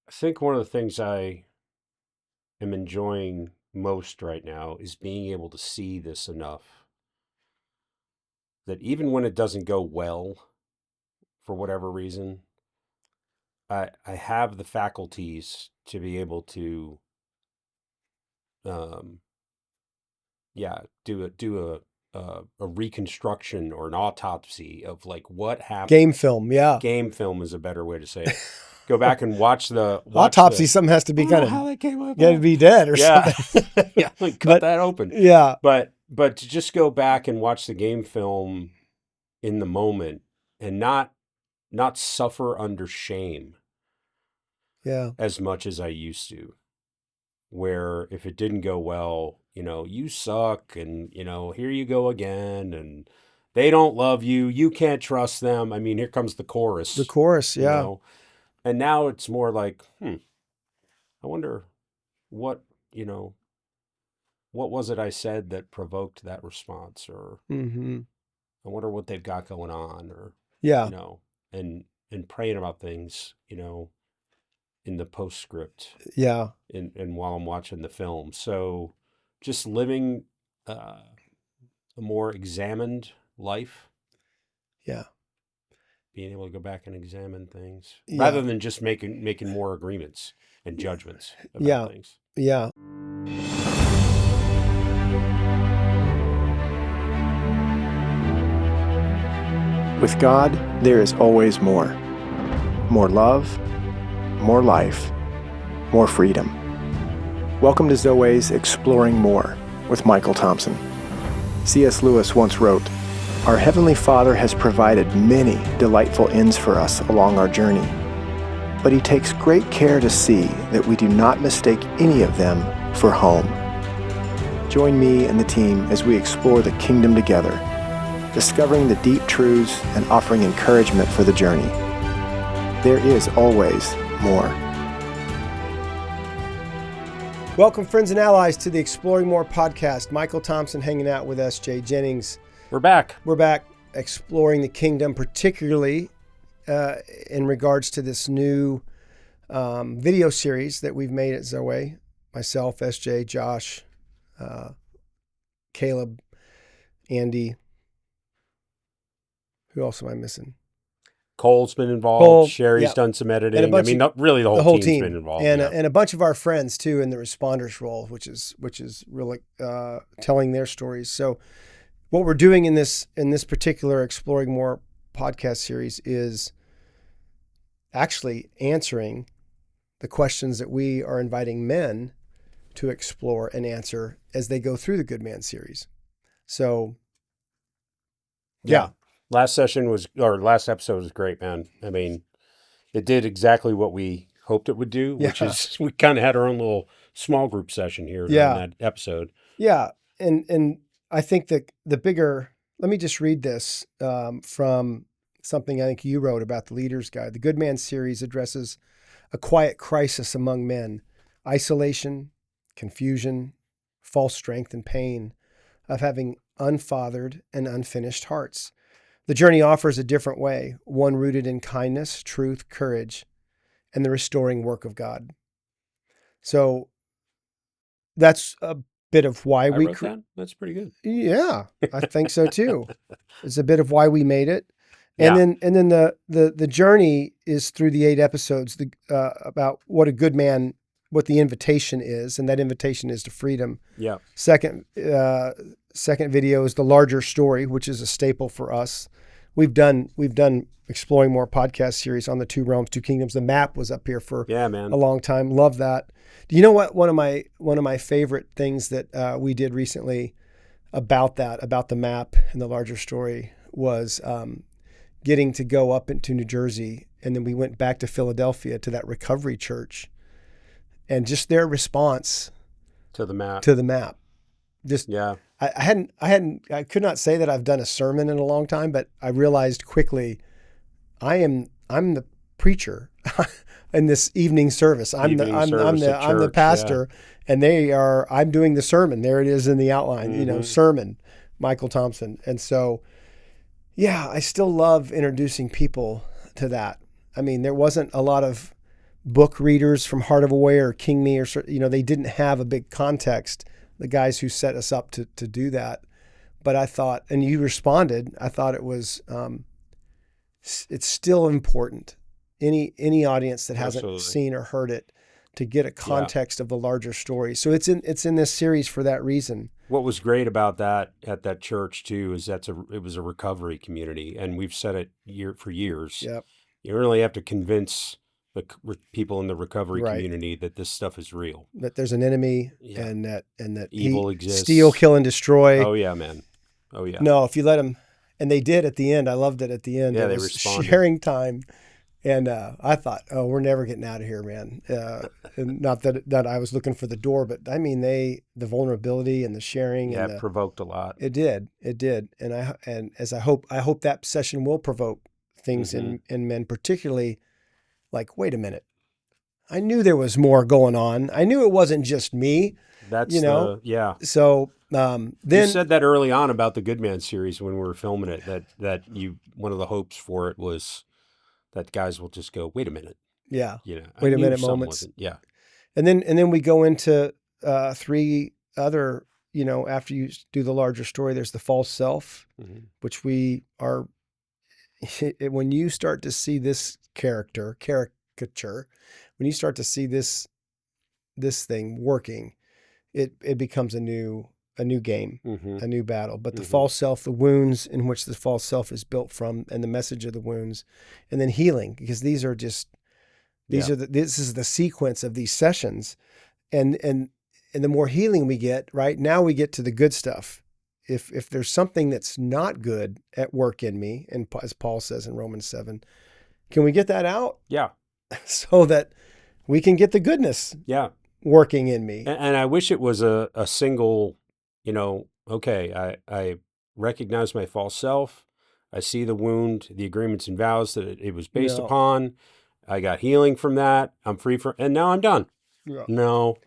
I think one of the things I am enjoying most right now is being able to see this enough that even when it doesn't go well for whatever reason, I have the faculties to be able to um do a reconstruction or an autopsy of like what happened. Game film, yeah. Game film is a better way to say it. Go back and watch the Autopsy. Something has to be kind of how that came up. got to be dead or something. Yeah, like cut that open. Yeah, but to just go back and watch the game film in the moment and not suffer under shame. Yeah, as much as I used to. Where if it didn't go well, you suck, and here you go again, and they don't love you. You can't trust them. I mean, here comes the chorus. The chorus, yeah. And now it's more like, I wonder what was it I said that provoked that response, or I wonder what they've got going on, or and praying about things, in the postscript. Yeah. And while I'm watching the film. So just living a more examined life. Yeah. Being able to go back and examine things rather than just making more agreements and judgments about things. Yeah. With God, there is always more. More love, more life, more freedom. Welcome to Zoe's Exploring More with Michael Thompson. C.S. Lewis once wrote, "Our Heavenly Father has provided many delightful inns for us along our journey, but He takes great care to see that we do not mistake any of them for home." Join me and the team as we explore the kingdom together, discovering the deep truths and offering encouragement for the journey. There is always more. Welcome, friends and allies, to the Exploring More podcast. Michael Thompson hanging out with S.J. Jennings. We're back. We're back exploring the kingdom, particularly in regards to this new video series that we've made at Zoe. Myself, S.J., Josh, Caleb, Andy. Who else am I missing? Cole's been involved. Sherry's done some editing. I mean, not really the whole team's been involved. And a bunch of our friends, too, in the responders role, which is really telling their stories. So what we're doing in this particular Exploring More podcast series is actually answering the questions that we are inviting men to explore and answer as they go through the Good Man series. So, yeah. Last episode was great, man. I mean, it did exactly what we hoped it would do, which is we kind of had our own little small group session here in that episode. Yeah. And I think that the bigger, let me just read this from something I think you wrote about the Leader's Guide. The Good Man series addresses a quiet crisis among men, isolation, confusion, false strength, and pain of having unfathered and unfinished hearts. The journey offers a different way, one rooted in kindness, truth, courage, and the restoring work of God. So that's a bit of why we wrote that? That's pretty good. Yeah, I think so too. It's a bit of why we made it. And then the journey is through the 8 episodes about what a good man, what the invitation is, and that invitation is to freedom. Yeah. Second video is the larger story, which is a staple for us. We've done Exploring More podcast series on the 2 realms, 2 kingdoms. The map was up here for a long time. Love that. Do you know what? One of my favorite things that we did recently about the map and the larger story was getting to go up into New Jersey, and then we went back to Philadelphia to that recovery church, and just their response to the map. Just I could not say that I've done a sermon in a long time, but I realized quickly I'm the preacher in this evening service. I'm the pastor, and I'm doing the sermon. There it is in the outline, sermon, Michael Thompson. And so, I still love introducing people to that. I mean, there wasn't a lot of book readers from Heart of a Warrior or King Me, or they didn't have a big context. The guys who set us up to do that, but I thought, and you responded, I thought it was, it's still important. Any audience that hasn't Absolutely. seen or heard it, to get a context of the larger story. So it's in this series for that reason. What was great about that at that church too is it was a recovery community, and we've said it for years. Yep. You don't really have to convince the people in the recovery Right. community that this stuff is real. That there's an enemy, Yeah. and that Evil he exists. steal, kill, and destroy. Oh yeah, man. Oh yeah. No, if you let them, and they did at the end. I loved it at the end. Yeah, It they was responded. sharing time, and I thought, oh, we're never getting out of here, man. And not that I was looking for the door, but I mean, the vulnerability and the sharing, Yeah, and it provoked a lot. it did, and I hope that session will provoke things in men, particularly like, wait a minute, I knew there was more going on. I knew it wasn't just me. That's yeah. So You then said that early on about the Good Man series when we were filming it, that one of the hopes for it was that guys will just go, wait a minute, yeah. I Wait a knew minute something moments. wasn't- Yeah. And then we go into three other, after you do the larger story, there's the false self, Mhm. which we are, when you start to see this caricature, when you start to see this thing working, it becomes a new game, Mhm. a new battle. But the Mhm. false self, the wounds in which the false self is built from, and the message of the wounds, and then healing, because these are just, this is the sequence of these sessions. And the more healing we get, right now we get to the good stuff. If there's something that's not good at work in me, and as Paul says in Romans 7, can we get that out Yeah. so that we can get the goodness Yeah. working in me? And I wish it was a single, okay, I recognize my false self. I see the wound, the agreements and vows that it was based No. upon. I got healing from that. I'm free from, and now I'm done. Yeah. No,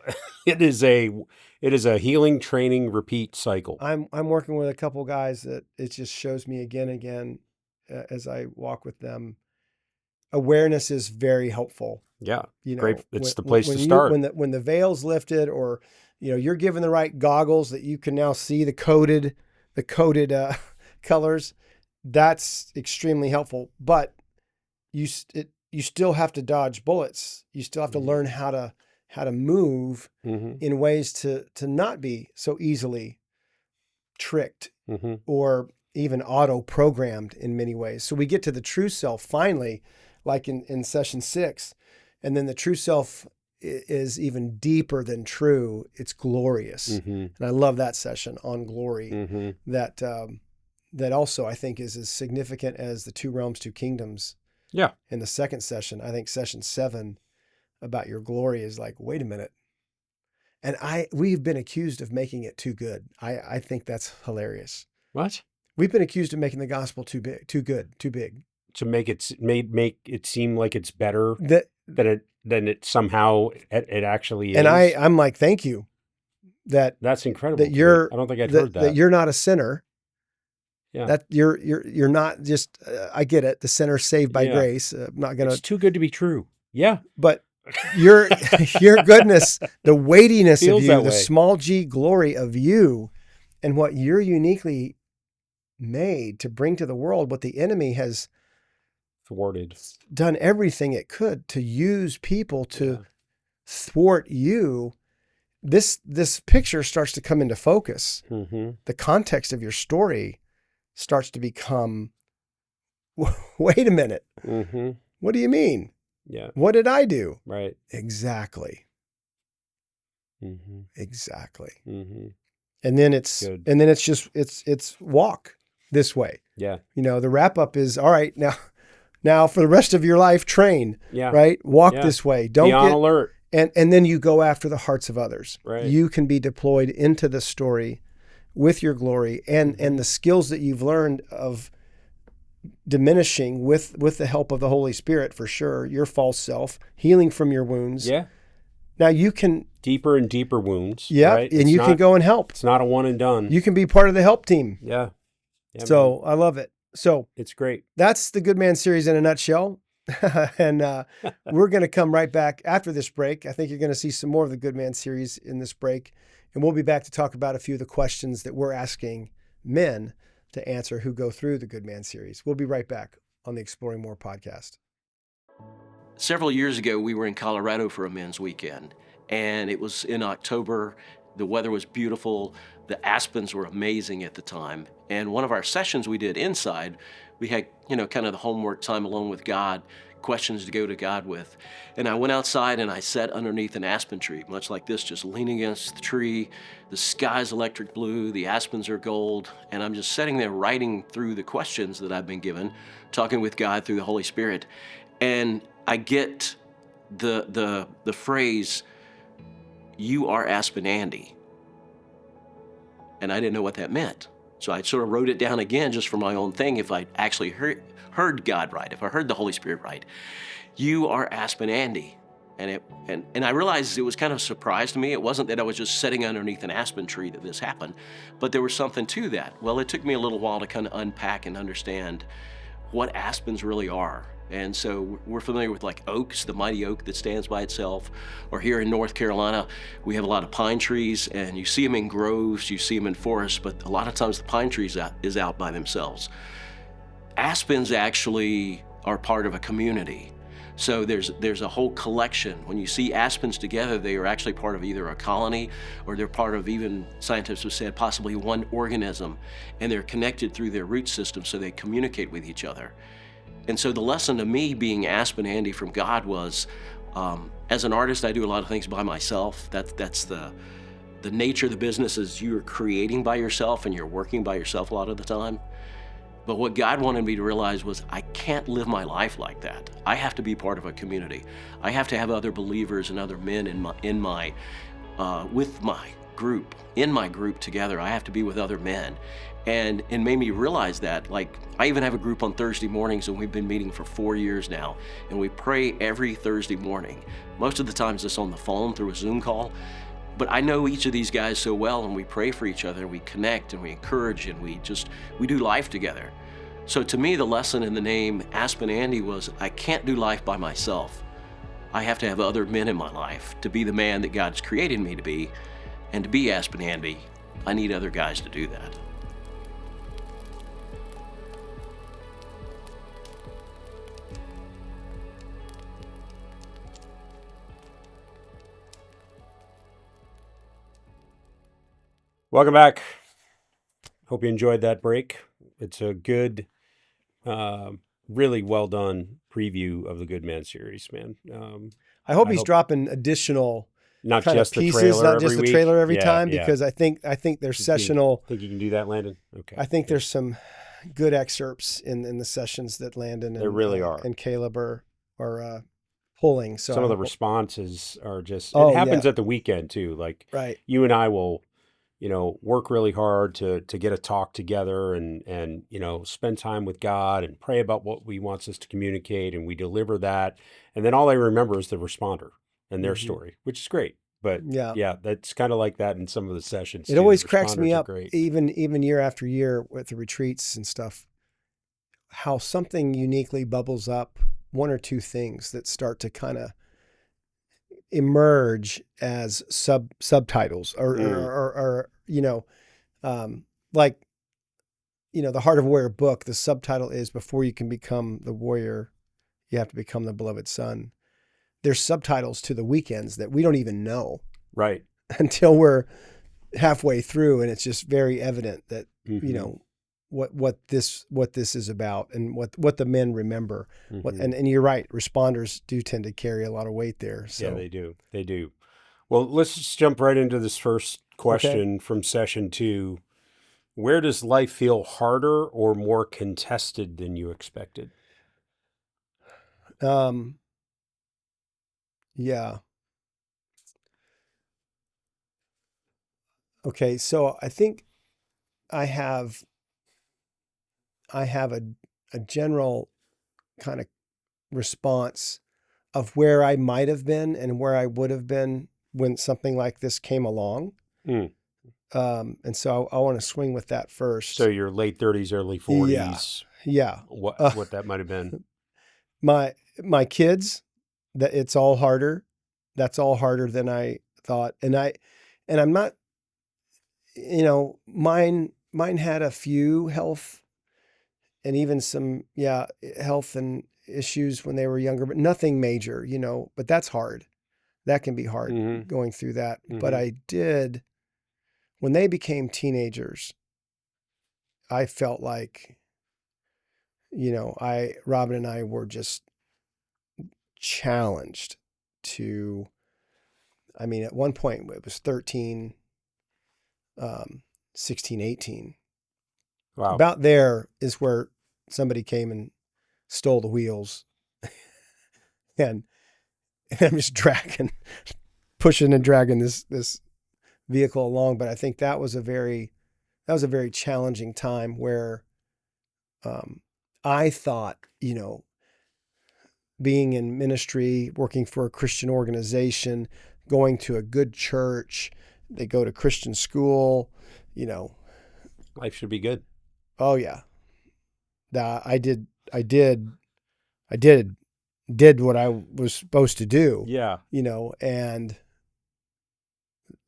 it is a healing, training, repeat cycle. I'm working with a couple guys that it just shows me again and again as I walk with them. Awareness is very helpful. Yeah, great. It's the place when to start. When the veil's lifted, or you're given the right goggles that you can now see the coded colors. That's extremely helpful. But you still have to dodge bullets. You still have to learn how to move in ways to not be so easily tricked or even auto-programmed in many ways. So we get to the true self finally, like in session 6, and then the true self is even deeper than true. It's glorious. And I love that session on glory. That also I think is as significant as the 2 realms, 2 kingdoms. Yeah. In the second session, I think session 7 about your glory is like, wait a minute. And we've been accused of making it too good. I think that's hilarious. What? We've been accused of making the gospel too big, too good, too big. To make it seem like it's better That than it somehow it actually is. and I'm like, thank you. That's incredible. That you're. I don't think I'd heard that. That you're not a sinner. Yeah. That you're not just. I get it. The sinner saved by grace. I'm not gonna. It's too good to be true. Yeah. But your goodness, the weightiness Feels of you, that the way. small g glory of you, and what you're uniquely made to bring to the world, what the enemy has Thwarted. done everything it could to use people to thwart you. This picture starts to come into focus. The context of your story starts to become, wait a minute. What do you mean? Yeah. What did I do? Right. Exactly. Exactly. Good. And then it's walk this way. Yeah. The wrap up is, all right, now for the rest of your life, train, Yeah. right? Walk Yeah. this way. Don't Be on get, alert. and then you go after the hearts of others. Right. You can be deployed into the story with your glory and the skills that you've learned of diminishing with the help of the Holy Spirit, for sure, your false self, healing from your wounds. Yeah. Now you can, Deeper and deeper wounds. yeah, Right? and you can go and help. It's not a one and done. You can be part of the help team. Yeah. Yeah, So man. I love it. So It's great. that's the Good Man series in a nutshell. And we're going to come right back after this break. I think you're going to see some more of the Good Man series in this break. And we'll be back to talk about a few of the questions that we're asking men to answer who go through the Good Man series. We'll be right back on the Exploring More podcast. Several years ago, we were in Colorado for a men's weekend, and it was in October. The weather was beautiful. The aspens were amazing at the time. And one of our sessions we did inside, we had, kind of the homework time alone with God, questions to go to God with. And I went outside and I sat underneath an aspen tree, much like this, just leaning against the tree. The sky's electric blue, the aspens are gold, and I'm just sitting there writing through the questions that I've been given, talking with God through the Holy Spirit. And I get the phrase, "You are Aspen Andy." And I didn't know what that meant. So I sort of wrote it down again just for my own thing, if I actually heard God right, if I heard the Holy Spirit right. "You are Aspen Andy." And I realized it was kind of a surprise to me. It wasn't that I was just sitting underneath an aspen tree that this happened, but there was something to that. Well, it took me a little while to kind of unpack and understand what aspens really are. And so we're familiar with like oaks, the mighty oak that stands by itself. Or here in North Carolina, we have a lot of pine trees, and you see them in groves, you see them in forests, but a lot of times the pine trees is out by themselves. Aspens actually are part of a community. So there's a whole collection. When you see aspens together, they are actually part of either a colony, or they're part of, even scientists have said, possibly one organism, and they're connected through their root system, so they communicate with each other. And so the lesson to me, being Aspen Andy from God, was, as an artist, I do a lot of things by myself. That's the nature of the business, is you're creating by yourself and you're working by yourself a lot of the time. But what God wanted me to realize was, I can't live my life like that. I have to be part of a community. I have to have other believers and other men in my group together. I have to be with other men. And it made me realize that, like, I even have a group on Thursday mornings, and we've been meeting for 4 years now, and we pray every Thursday morning. Most of the times it's on the phone through a Zoom call, but I know each of these guys so well, and we pray for each other, and we connect, and we encourage, and we do life together. So to me, the lesson in the name Aspen Andy was, I can't do life by myself. I have to have other men in my life to be the man that God's created me to be. And to be Aspen Andy, I need other guys to do that. Welcome back. Hope you enjoyed that break. It's a good, really well done preview of the Good Man series, man. I hope he's dropping additional not kind just of pieces, the trailer not every just the week. trailer every Yeah, time, yeah. because I think there's sessional. Think you can do that, Landon? Okay. I think there's some good excerpts in the sessions that Landon and There really are. and Caleb are pulling. So some of the responses are just, Oh, it happens yeah. at the weekend too. Like, right. you and I will, work really hard to get a talk together and, spend time with God and pray about what he wants us to communicate, and we deliver that. And then all I remember is the responder and their story, which is great. But yeah, that's kind of like that in some of the sessions. It too. always The cracks me responders are up, great. even year after year with the retreats and stuff, how something uniquely bubbles up, one or two things that start to kind of emerge as subtitles or like, the Heart of a Warrior book, the subtitle is, before you can become the warrior, you have to become the beloved son. There's subtitles to the weekends that we don't even know Right. until we're halfway through, and it's just very evident that Mhm. what this is about, and what the men remember. Mhm. And you're right, responders do tend to carry a lot of weight there. So Yeah, they do. Well, let's just jump right into this first question from session 2. Where does life feel harder or more contested than you expected? Yeah. Okay, so I think I have a general kind of response of where I might have been and where I would have been when something like this came along. Mm. And so I want to swing with that first. So your late 30s, early 40s. Yeah. What that might have been. my kids, that it's all harder. That's all harder than I thought. And I'm not, mine had a few health and even some, health and issues when they were younger, but nothing major, but that's hard. That can be hard Mhm. going through that. Mhm. But I did, when they became teenagers, I felt like, Robin and I were just challenged to, at one point it was 13, 16, 18. Wow. About there is where somebody came and stole the wheels. and I'm just pushing and dragging this vehicle along. But I think that was a very challenging time where I thought, being in ministry, working for a Christian organization, going to a good church, they go to Christian school, Life should be good. oh yeah, that I did what I was supposed to do, Yeah. and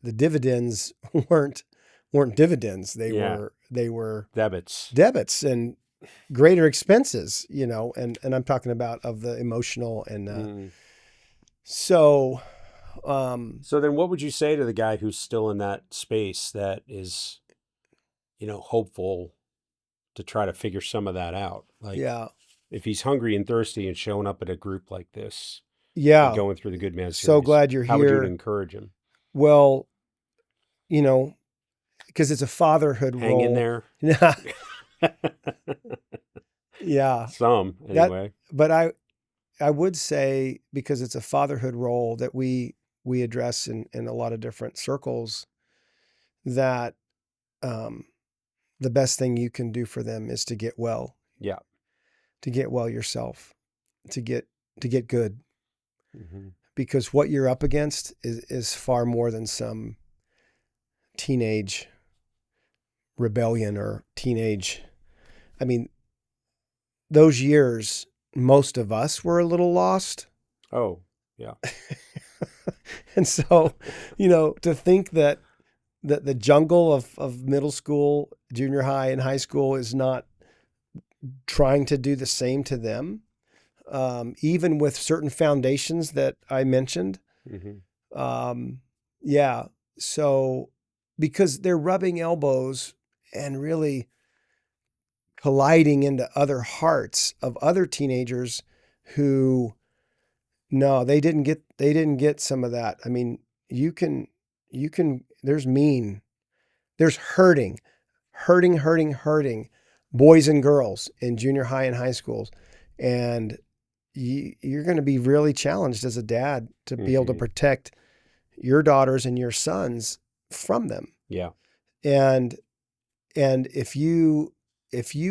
the dividends weren't dividends. They Yeah. were Debits. and greater expenses, and I'm talking about of the emotional and Mm. so So then what would you say to the guy who's still in that space that is, hopeful to try to figure some of that out? Like, yeah. if he's hungry and thirsty and showing up at a group like this and Yeah. going through the Good Man So series, glad you're how would you here. encourage him? Well, because it's a fatherhood Hang role. in there. Yeah. Some, anyway. But I would say, because it's a fatherhood role that we address in a lot of different circles, that the best thing you can do for them is to get well. Yeah. To get well yourself, to get good, Mm-hmm. because what you're up against is far more than some teenage rebellion or teenage. Those years, most of us were a little lost. Oh, yeah. And so, to think that the jungle of middle school, junior high, and high school is not trying to do the same to them, even with certain foundations that I mentioned. Mm-hmm. Yeah. So, because they're rubbing elbows and really colliding into other hearts of other teenagers who, no, they didn't get some of that. You can, there's hurting boys and girls in junior high and high schools. And you're going to be really challenged as a dad to be able to Mm-hmm. protect your daughters and your sons from them. Yeah. And if you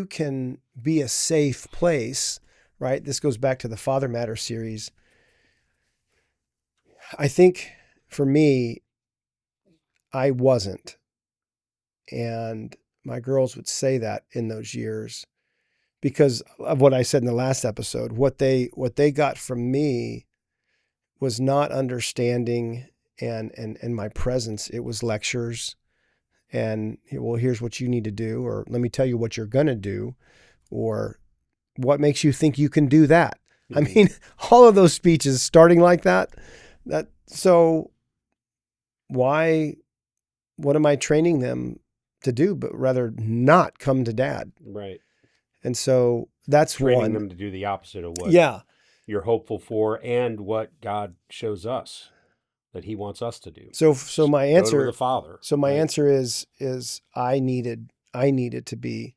can be a safe place, right? This goes back to the Father Matter series. I think for me, I wasn't. And my girls would say that in those years because of what I said in the last episode. What they got from me was not understanding and my presence. It was lectures and, well, here's what you need to do, or let me tell you what you're going to do, or what makes you think you can do that. Mm-hmm. All of those speeches starting like that, so why, what am I training them to do, but rather not come to dad? Right. And so that's Training one. them to do the opposite of what you're hopeful for and what God shows us that he wants us to do. So my answer, go to the Father. So my right? answer is I needed to be,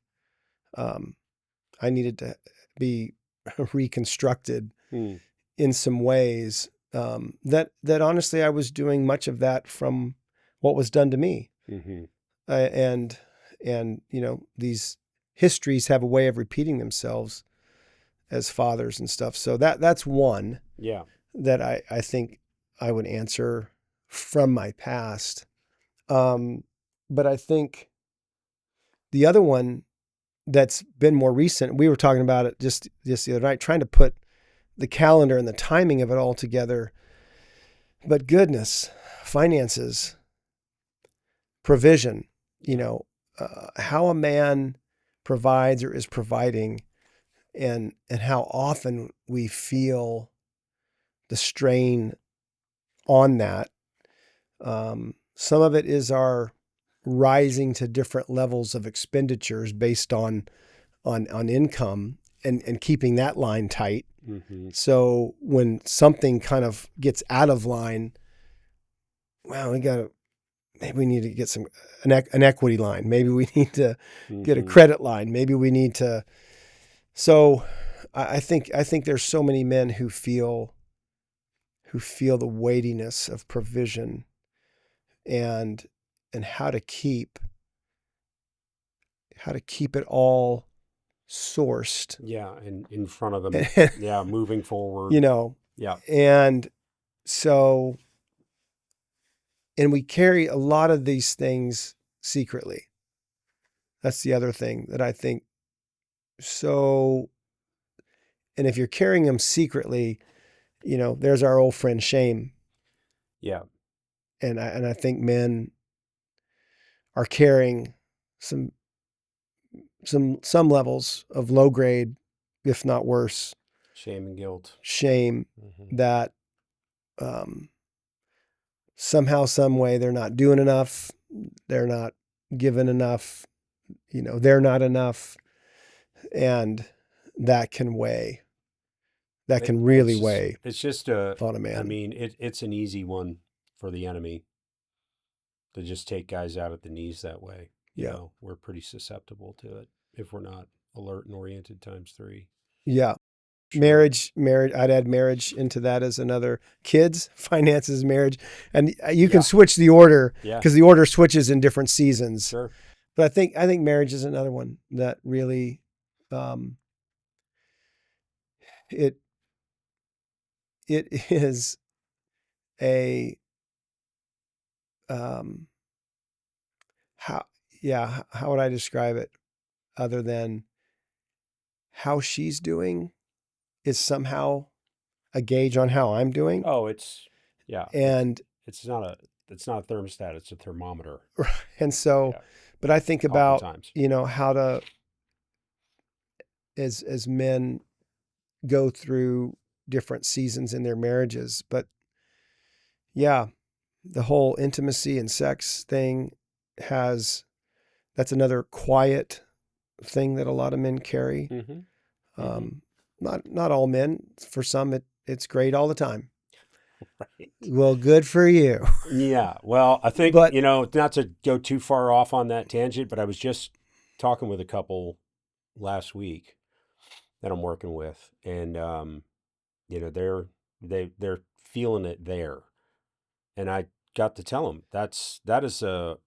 reconstructed in some ways, that honestly, I was doing much of that from what was done to me. Mm-hmm. And these histories have a way of repeating themselves as fathers and stuff. So that's one that I think I would answer from my past. But I think the other one that's been more recent, we were talking about it just the other night, trying to put the calendar and the timing of it all together. But goodness, finances, provision, how a man provides or is providing, and how often we feel the strain on that. Some of it is our rising to different levels of expenditures based on income and keeping that line tight. Mm-hmm. So when something kind of gets out of line, well, maybe we need to get an equity line. Maybe we need to get a Mm-hmm. credit line. Maybe we need to. So I think there's so many men who feel the weightiness of provision and how to keep it all sourced. Yeah, and in front of them. Yeah, moving forward. Yeah. And so, and we carry a lot of these things secretly. That's the other thing that I think. So, and if you're carrying them secretly, there's our old friend shame. Yeah. And I think men are carrying some levels of low grade, if not worse, Shame and guilt. Shame Mm-hmm. that somehow, some way, they're not doing enough, they're not given enough, they're not enough, and that can weigh. That can really weigh. It's just on a man. I mean, it's an easy one for the enemy to just take guys out at the knees that way. We're pretty susceptible to it if we're not alert and oriented times 3. Yeah. Sure. Marriage. I'd add marriage into that as another. Kids, finances, marriage. And you can switch the order because the order switches in different seasons. Sure. But I think marriage is another one that really, it is a, how would I describe it other than how she's doing is somehow a gauge on how I'm doing. Oh, and it's not a thermostat, it's a thermometer. And so, but I think about, oftentimes. How to, as men go through different seasons in their marriages, but the whole intimacy and sex thing that's another quiet thing that a lot of men carry. Mm-hmm. Not all men. For some, it's great all the time. Right. Well, good for you. Yeah. Well, I think, not to go too far off on that tangent, but I was just talking with a couple last week that I'm working with, and they're feeling it there, and I got to tell them that is a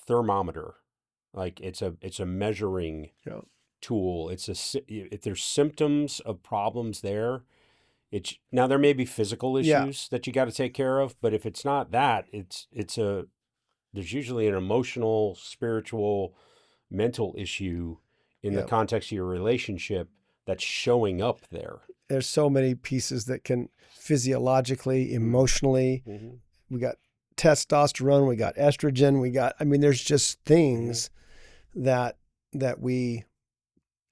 thermometer, like it's a measuring tool. If there's symptoms of problems there, now there may be physical issues that you got to take care of, but if it's not that, there's usually an emotional, spiritual, mental issue in the context of your relationship that's showing up there. There's so many pieces that can physiologically, emotionally. Mm-hmm. We got testosterone, we got estrogen, there's just things that we,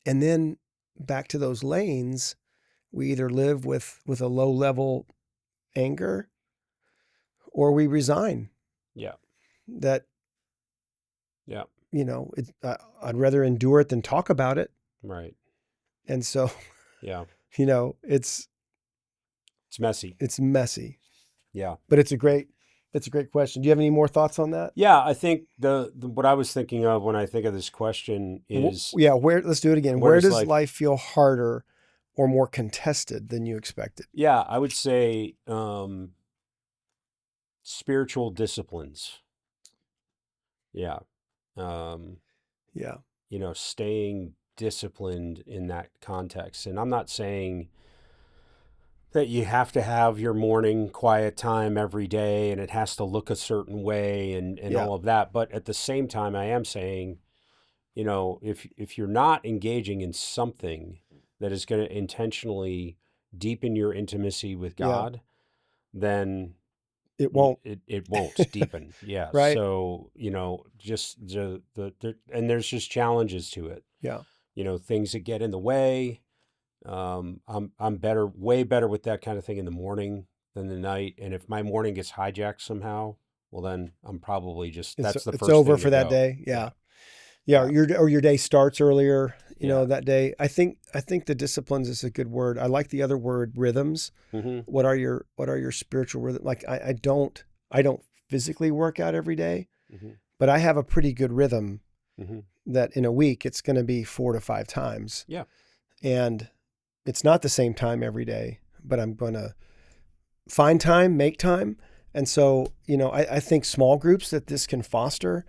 and then back to those lanes, we either live with a low level anger or we resign. Yeah. That, yeah. I'd rather endure it than talk about it. Right. And so, it's messy. It's messy. Yeah. But it's a great question. Do you have any more thoughts on that? Yeah, I think the what I was thinking of when I think of this question is let's do it again. Where does life feel harder or more contested than you expected? Yeah, I would say spiritual disciplines. Yeah. Staying disciplined in that context. And I'm not saying that you have to have your morning quiet time every day and it has to look a certain way and all of that. But at the same time, I am saying, if you're not engaging in something that is going to intentionally deepen your intimacy with Yeah. God, then It won't. it won't deepen. Yeah. Right. So, just and there's just challenges to it. Yeah. Things that get in the way. I'm way better with that kind of thing in the morning than the night. And if my morning gets hijacked somehow, well, then I'm probably that's the It's first over thing for to that go. day. Yeah. Yeah. Or your day starts earlier, Yeah. that day. I think the disciplines is a good word. I like the other word, rhythms. Mm-hmm. What are your spiritual rhythms? Like I don't physically work out every day, Mm-hmm. but I have a pretty good rhythm Mm-hmm. that in a week it's going to be 4 to 5 times. Yeah. And it's not the same time every day, but I'm going to find time, make time. And so, I think small groups that this can foster,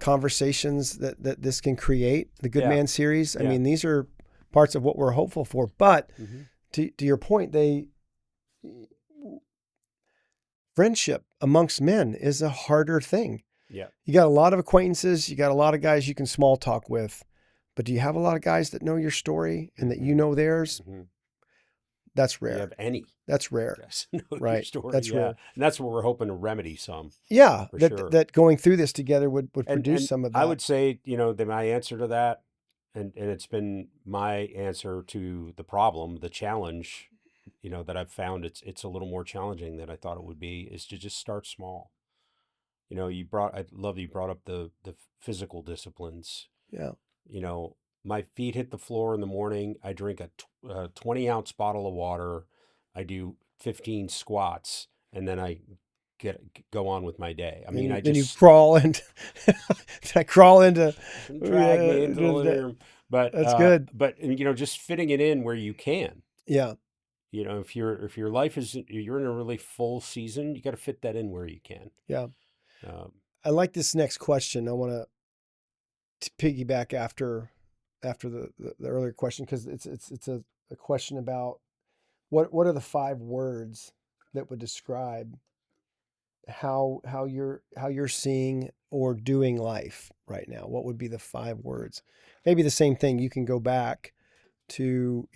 conversations that this can create, the Good Yeah. Man series. I Yeah. mean, these are parts of what we're hopeful for. But Mm-hmm. to your point, friendship amongst men is a harder thing. Yeah. You got a lot of acquaintances, you got a lot of guys you can small talk with, but do you have a lot of guys that know your story and that you know theirs? Mm-hmm. That's Do you rare. have any That's rare. guys know your Right. story? That's Yeah. rare. And that's what we're hoping to remedy some. Yeah, For that sure. that going through this together would And produce some of that. I would say, that my answer to that, and it's been my answer to the problem, the challenge, that I've found it's a little more challenging than I thought it would be, is to just start small. I love that you brought up the physical disciplines. Yeah. My feet hit the floor in the morning. I drink a 20-ounce bottle of water. I do 15 squats, and then I go on with my day. I mean, Then you crawl into drag me into the living room. But that's good. But just fitting it in where you can. Yeah. If your life you're in a really full season, you got to fit that in where you can. Yeah. Um, I like this next question. I want to piggyback after the earlier question, because it's a question about what are the 5 words that would describe how you're seeing or doing life right now. What would be the 5 words? Maybe the same thing. You can go back to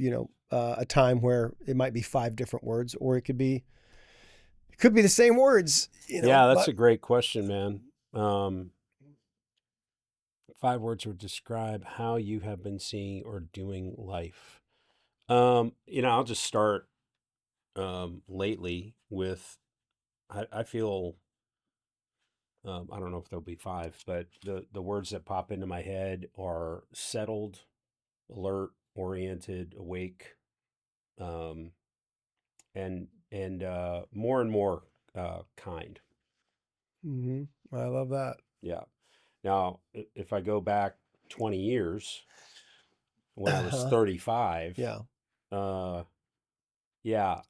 a time where it might be 5 different words, or it could be the same words. Yeah, that's a great question, man. 5 words would describe how you have been seeing or doing life. I'll just start lately with, I feel, I don't know if there'll be 5, but the words that pop into my head are settled, alert, oriented, awake, and more and more kind. Mm-hmm. I love that. Yeah. Now, if I go back 20 years, when I was 35, Yeah. Yeah,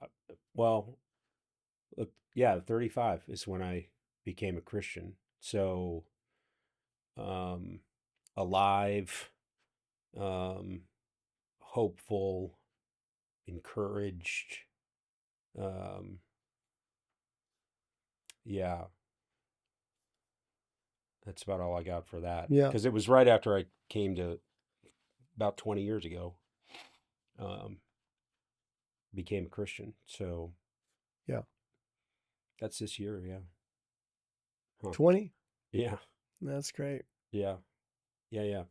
well, look, yeah, 35 is when I became a Christian. So, alive, um, hopeful, encouraged. Yeah, that's about all I got for that. Yeah. Because it was right after I came to, about 20 years ago, became a Christian. So, Yeah. that's this year. Yeah. Huh. 20. Yeah. That's great. Yeah. Yeah.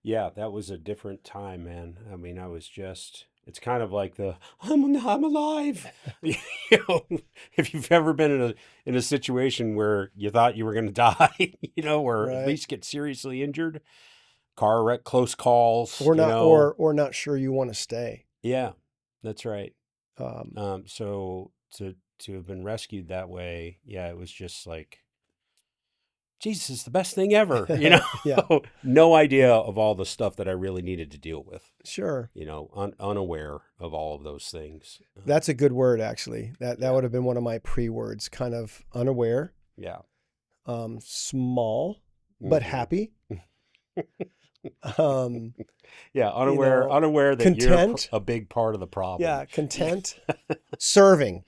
Yeah, that was a different time, man. I mean, it's kind of like I'm alive. If you've ever been in a situation where you thought you were going to die, or at Right. least get seriously injured, car wreck, close calls, Or not, or not sure you want to stay. Yeah, that's right. Um, So to have been rescued that way, yeah, it was just like, Jesus is the best thing ever, Yeah. No idea of all the stuff that I really needed to deal with, Sure. Unaware of all of those things. That's a good word, actually. That Yeah. would have been one of my pre-words, kind of unaware, Yeah. small, but Mhm. happy. Yeah, unaware that content. you're a big part of the problem. Yeah, content, serving,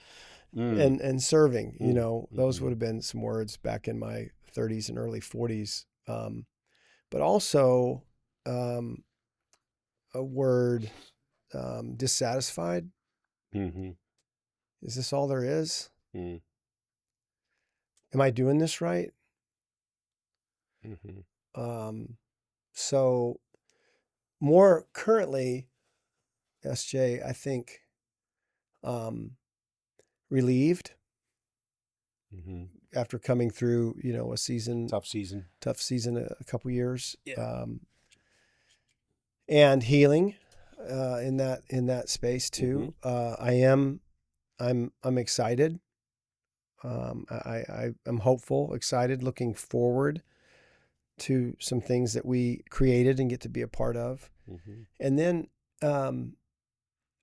Mm. and serving. Mm. Those Mhm. would have been some words back in my 30s and early 40s. But also a word, dissatisfied. Mm-hmm. Is this all there is? Mm. Am I doing this right? Mm-hmm. So more currently, SJ, I think, relieved Mm-hmm. after coming through, a Tough season. a couple years, Yeah. and healing, in that space too. I'm excited. I'm hopeful, excited, looking forward to some things that we created and get to be a part of. Mm-hmm. And then,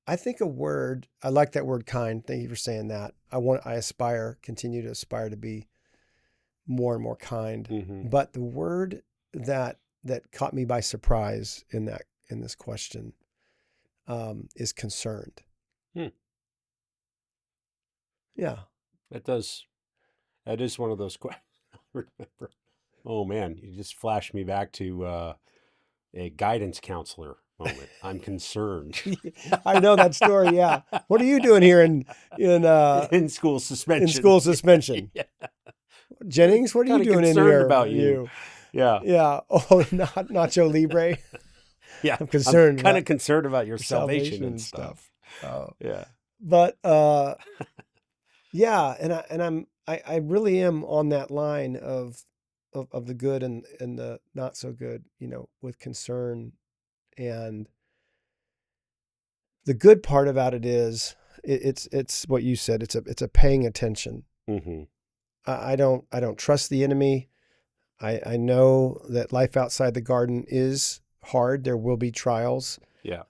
I think I like that word kind. Thank you for saying that. Continue to aspire to be more and more kind. Mm-hmm. But the word that caught me by surprise in this question, is concerned. Hmm. Yeah. That is one of those questions. Remember, oh man, you just flashed me back to a guidance counselor moment. I'm concerned. I know that story. Yeah. What are you doing here in In school suspension. school suspension? Yeah. Jennings, what are you Kinda doing in concerned here? about you. Yeah. Yeah. Oh, not Nacho Libre. Yeah. I'm concerned. Kind about of concerned about your salvation and stuff. Oh. Yeah. But yeah, and I really am on that line of the good and the not so good, with concern. And the good part about it is it's what you said. It's a paying attention. Mm-hmm. I don't trust the enemy. I know that life outside the garden is hard. There will be trials. Yeah.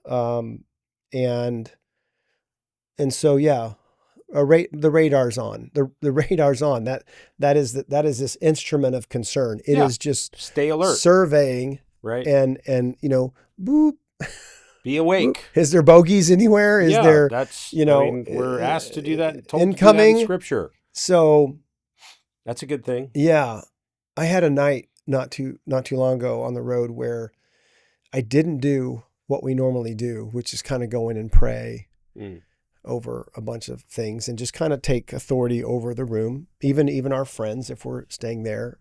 And so, yeah, the radar's on. The radar's on. That is this instrument of concern. It is just stay alert, surveying, right? And boop. Be awake. Boop. Is there bogeys anywhere? Is there? That's we're asked to do that. Told incoming to do that in Scripture. So that's a good thing. Yeah, I had a night not too long ago on the road where I didn't do what we normally do, which is kind of go in and pray over a bunch of things and just kind of take authority over the room, even our friends if we're staying there.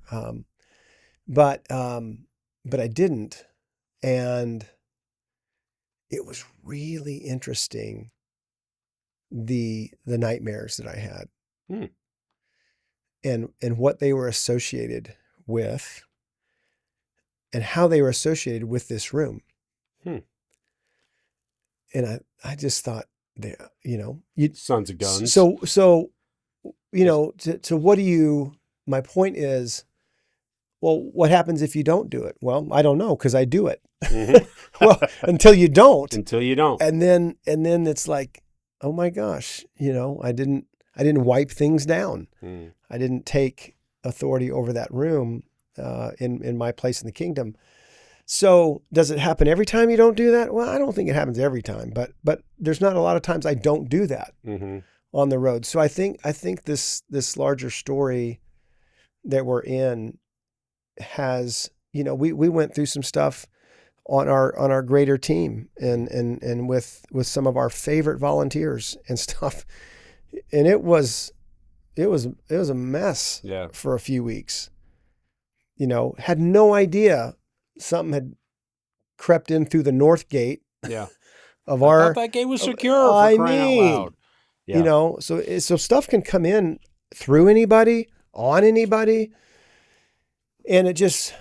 But I didn't, and it was really interesting the nightmares that I had, and what they were associated with, and how they were associated with this room. And I just thought, sons of guns. So to what do you? My point is, well, what happens if you don't do it? Well, I don't know, because I do it. Mm-hmm. Well, until you don't. And then it's like, oh my gosh, I didn't wipe things down. I didn't take authority over that room in my place in the kingdom. So does it happen every time you don't do that? Well, I don't think it happens every time, but there's not a lot of times I don't do that on the road. So I think this larger story that we're in has, we went through some stuff on our greater team and with some of our favorite volunteers and stuff. And it was a mess for a few weeks. Had no idea something had crept in through the north gate. Yeah. Of I our. thought that gate was secure. For crying out loud. Yeah. So stuff can come in through anybody, on anybody, and it just,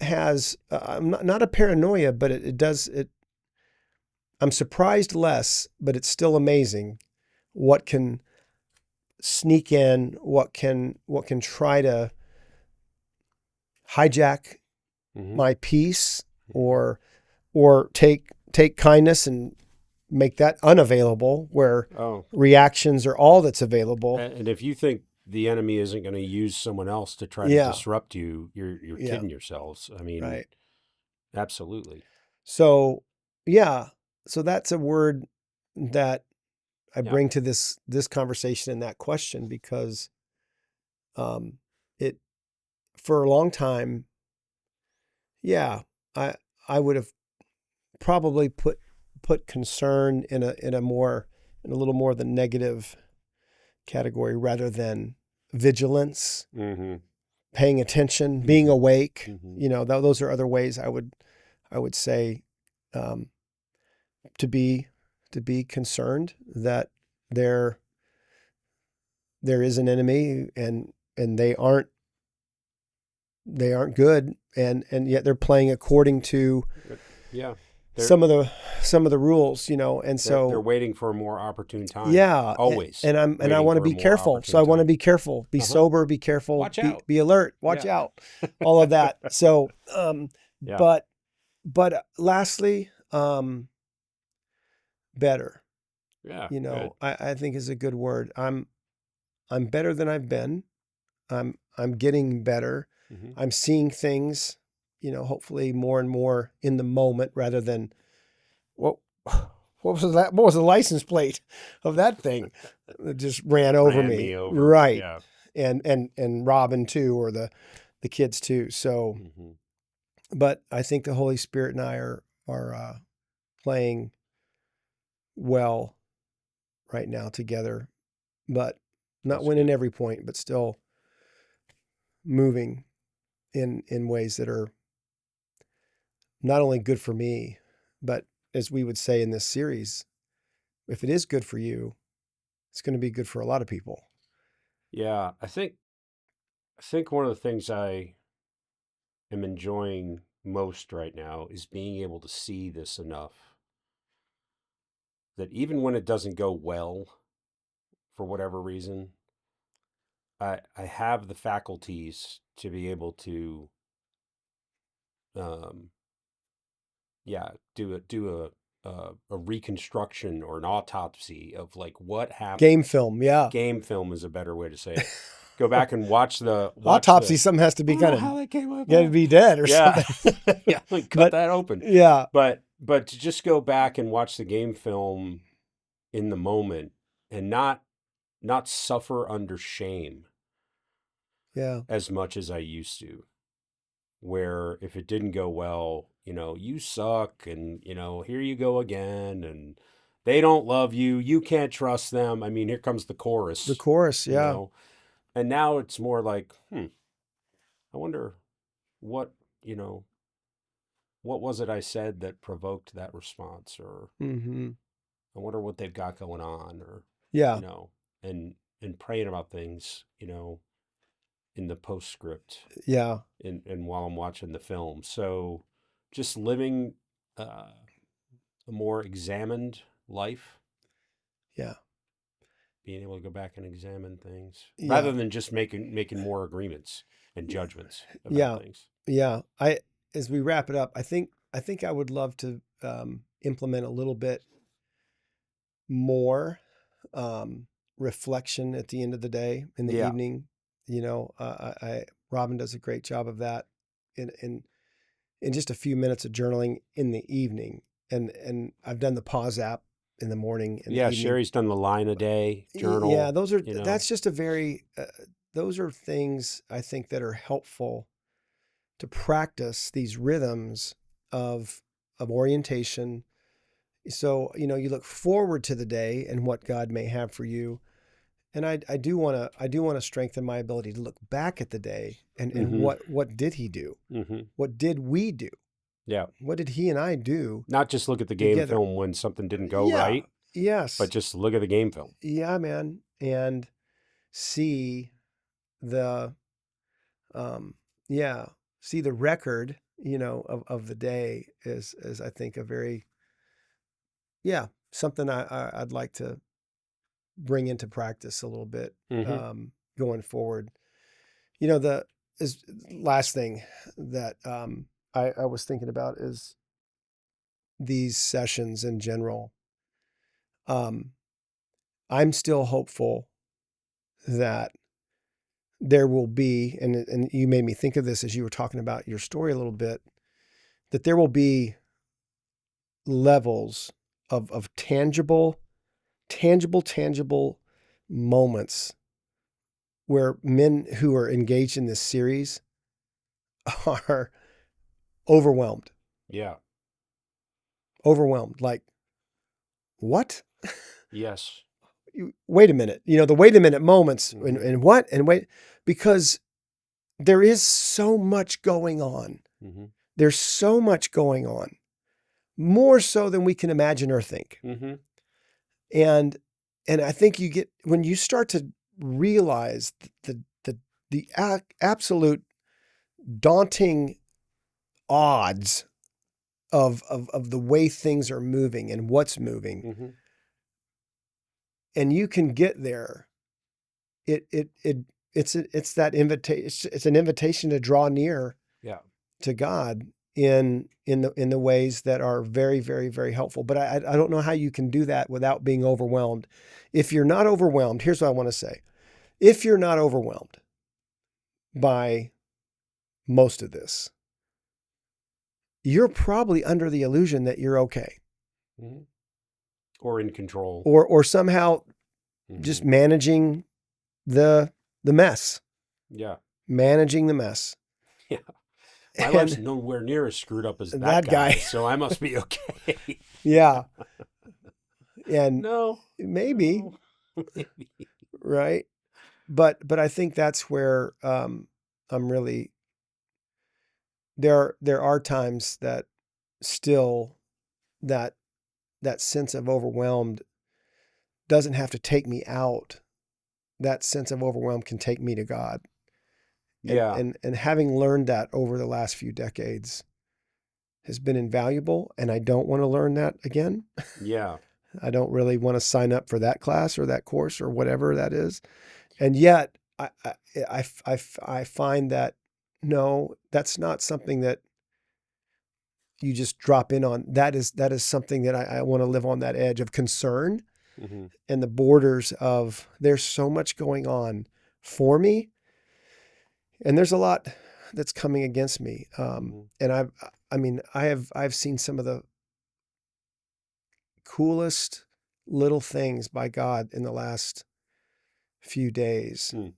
has not a paranoia, but it does it. I'm surprised less, but it's still amazing what can sneak in, what can try to hijack my peace or take kindness and make that unavailable, where reactions are all that's available. And if you think the enemy isn't going to use someone else to try to disrupt you, you're kidding yourselves. I mean, right. Absolutely. So, so that's a word that I bring to this conversation and that question, because it, for a long time, I would have probably put concern in a more in a little more the negative category rather than vigilance, Mm-hmm. paying attention, being awake. Mm-hmm. Those are other ways I would say um, to be concerned that there is an enemy and they aren't good and yet they're playing according to Yeah. some of the rules, and They're so waiting for a more opportune time. yeah, Always. and I waiting want to for a be more careful. So opportune I want to time. be careful, be sober, be careful, Watch out. be alert, watch Yeah. out, all of that. So, Yeah. but lastly, better, Yeah. Good. I think is a good word. I'm better than I've been. I'm getting better. Mm-hmm. I'm seeing things, hopefully more and more in the moment rather than what was that? What was the license plate of that thing that just ran over Ran me? me over. Right. Yeah. And Robin too, or the kids too. So, Mm-hmm. but I think the Holy Spirit and I are playing well right now together, but not That's winning good. every point, but still moving in ways that are not only good for me, but as we would say in this series, if it is good for you, it's going to be good for a lot of people. Yeah. I think one of the things I am enjoying most right now is being able to see this enough that even when it doesn't go well for whatever reason, I have the faculties to be able to um do a reconstruction or an autopsy of like what happened. Game film, yeah. Game film is a better way to say it. Go back and watch autopsy. Something has to be kind of how that came up. got to be dead or something. Yeah, like cut But- that open. Yeah, But to just go back and watch the game film in the moment and not suffer under shame yeah, as much as I used to. Where if it didn't go well, you suck and, here you go again and they don't love you. You can't trust them. I mean, here comes the chorus. the chorus, you yeah, know? And now it's more like, I wonder what, what was it I said that provoked that response? Or mm-hmm. I wonder what they've got going on, or, Yeah, and praying about things, in the postscript yeah, and while I'm watching the film. So just living a more examined life, yeah, being able to go back and examine things Yeah. rather than just making more agreements and judgments about Yeah. things. yeah. As we wrap it up, I think I would love to implement a little bit more reflection at the end of the day in the Yeah. evening. Robin does a great job of that in just a few minutes of journaling in the evening, and I've done the pause app in the morning. And Yeah, the evening. Sherry's done the line a day journal. Yeah, those are you know. that's just a very those are things I think that are helpful to practice these rhythms of orientation. So, you look forward to the day and what God may have for you. And I do want to strengthen my ability to look back at the day and Mhm. what did he do? Mm-hmm. What did we do? Yeah. What did he and I do? Not just look at the game Together. film when something didn't go Yeah. right, Yes. but just look at the game film. Yeah, man. And see the see the record, of the day is I think a very something I'd like to bring into practice a little bit Mhm. going forward. The last thing that I was thinking about is these sessions in general. I'm still hopeful that there will be, and you made me think of this as you were talking about your story a little bit, that there will be levels of tangible moments where men who are engaged in this series are overwhelmed. Yeah. Overwhelmed. Like, what? Yes. Wait a minute. The wait a minute moments Mhm. and what? And wait, because there is so much going on. Mm-hmm. There's so much going on, more so than we can imagine or think. Mm-hmm. And I think when you start to realize the absolute daunting odds of the way things are moving and what's moving, Mm-hmm. and you can get there, it's that invitation. It's an invitation to draw near Yeah. to God in the ways that are very, very, very helpful. But I don't know how you can do that without being overwhelmed. If you're not overwhelmed, here's what I want to say. If you're not overwhelmed by most of this, you're probably under the illusion that you're okay. Mm-hmm. Or in control. Or somehow Mm-hmm. just managing the mess. Yeah. Managing the mess. Yeah. My And life's nowhere near as screwed up as that that guy. so I must be okay. Yeah. And No. maybe, No. Maybe. right? But I think that's where I'm really there are times that still that sense of overwhelmed doesn't have to take me out. That sense of overwhelm can take me to God. Yeah. And having learned that over the last few decades has been invaluable, and I don't want to learn that again. Yeah. I don't really want to sign up for that class or that course or whatever that is. And yet I find that no, that's not something that you just drop in on. That is something that I want to live on that edge of concern Mm-hmm. and the borders of there's so much going on for me, and there's a lot that's coming against me. And I've seen some of the coolest little things by God in the last few days, Mm.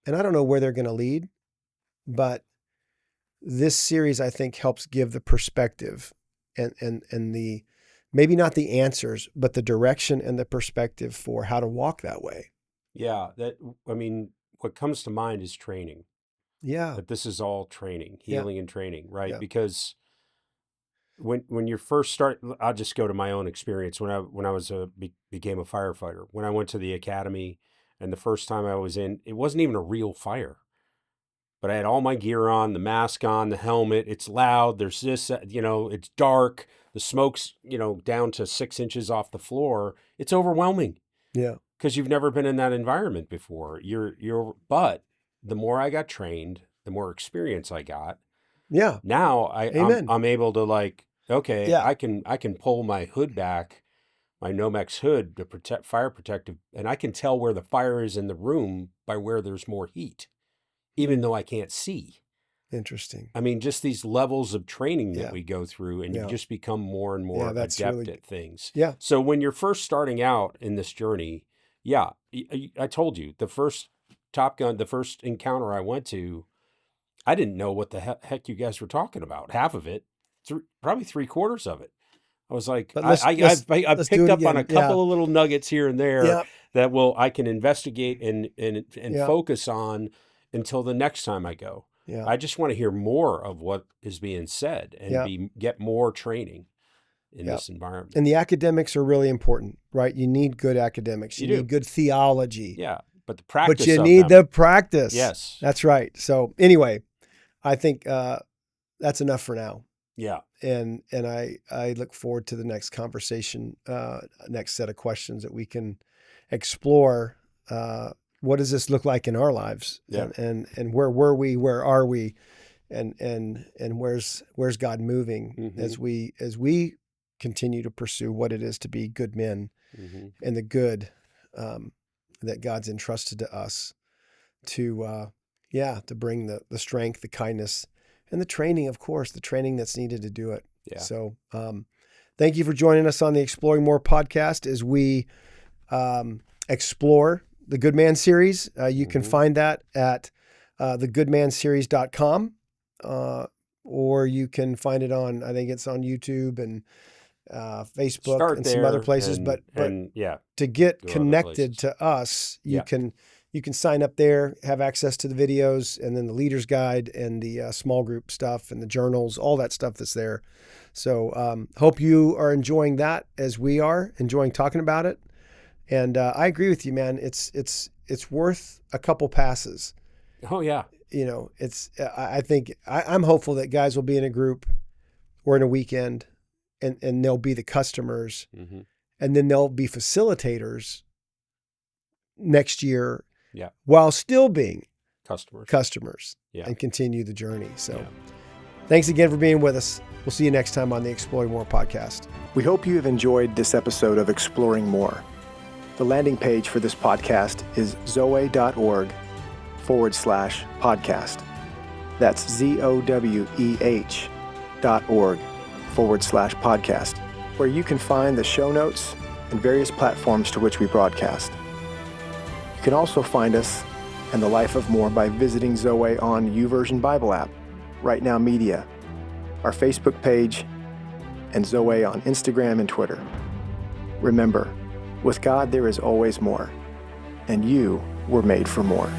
And I don't know where they're going to lead, but this series, I think, helps give the perspective and the, maybe not the answers, but the direction and the perspective for how to walk that way. Yeah. What comes to mind is training. Yeah. That this is all training, healing and training, right? Yeah. Because when you first start, I'll just go to my own experience when I became a firefighter. When I went to the academy, and the first time I was in, it wasn't even a real fire, but I had all my gear on, the mask on, the helmet. It's loud. There's this, it's dark. The smoke's, down to 6 inches off the floor. It's overwhelming. Yeah. Because you've never been in that environment before. But the more I got trained, the more experience I got. Yeah. Now Amen. I'm able to okay, Yeah. I can pull my hood back, my Nomex hood to protect fire protective, and I can tell where the fire is in the room by where there's more heat, even though I can't see. Interesting. I mean, just these levels of training that Yeah. we go through, and Yeah. you just become more and more that's adept really at things. Yeah. So when you're first starting out in this journey, yeah, I told you the first Top Gun, the first encounter I went to, I didn't know what the heck you guys were talking about. Half of it, probably 3/4 of it. I was like, But I let's do picked it up on again. a couple of little nuggets here and there Yeah. that I can investigate and Yeah. focus on until the next time I go. Yeah. I just want to hear more of what is being said and Yeah. get more training in Yeah. this environment. And the academics are really important, right? You need good academics. You You do. need good theology. Yeah, but the practice. But you of need them, the practice. Yes. That's right. So anyway, I think that's enough for now. Yeah. And I look forward to the next conversation, next set of questions that we can explore. What does this look like in our lives? Yeah. And where were we? Where are we? And where's God moving Mhm. as we continue to pursue what it is to be good men Mm-hmm. and the good that God's entrusted to us to bring the strength, the kindness, and the training, of course, the training that's needed to do it. Yeah. So thank you for joining us on the Exploring More podcast as we explore the Good Man series. You can find that at thegoodmanseries.com, or you can find it on, I think it's on YouTube and Facebook Start and there some other places, and, but and yeah, to get go other connected places. to us, Yeah. you can sign up there, have access to the videos, and then the leader's guide and the small group stuff and the journals, all that stuff that's there. So hope you are enjoying that as we are enjoying talking about it. And I agree with you, man. It's worth a couple passes. Oh yeah. You know, I think I'm hopeful that guys will be in a group or in a weekend, and they'll be the customers, Mm-hmm. and then they'll be facilitators next year. Yeah. While still being Customers. Yeah. and continue the journey. So Yeah. thanks again for being with us. We'll see you next time on the Exploring More podcast. We hope you have enjoyed this episode of Exploring More. The landing page for this podcast is zoe.org/podcast. That's ZOWEH.org/podcast, where you can find the show notes and various platforms to which we broadcast. You can also find us and the Life of More by visiting Zoe on YouVersion Bible app, Right Now Media, our Facebook page, and Zoe on Instagram and Twitter. Remember, with God there is always more, and you were made for more.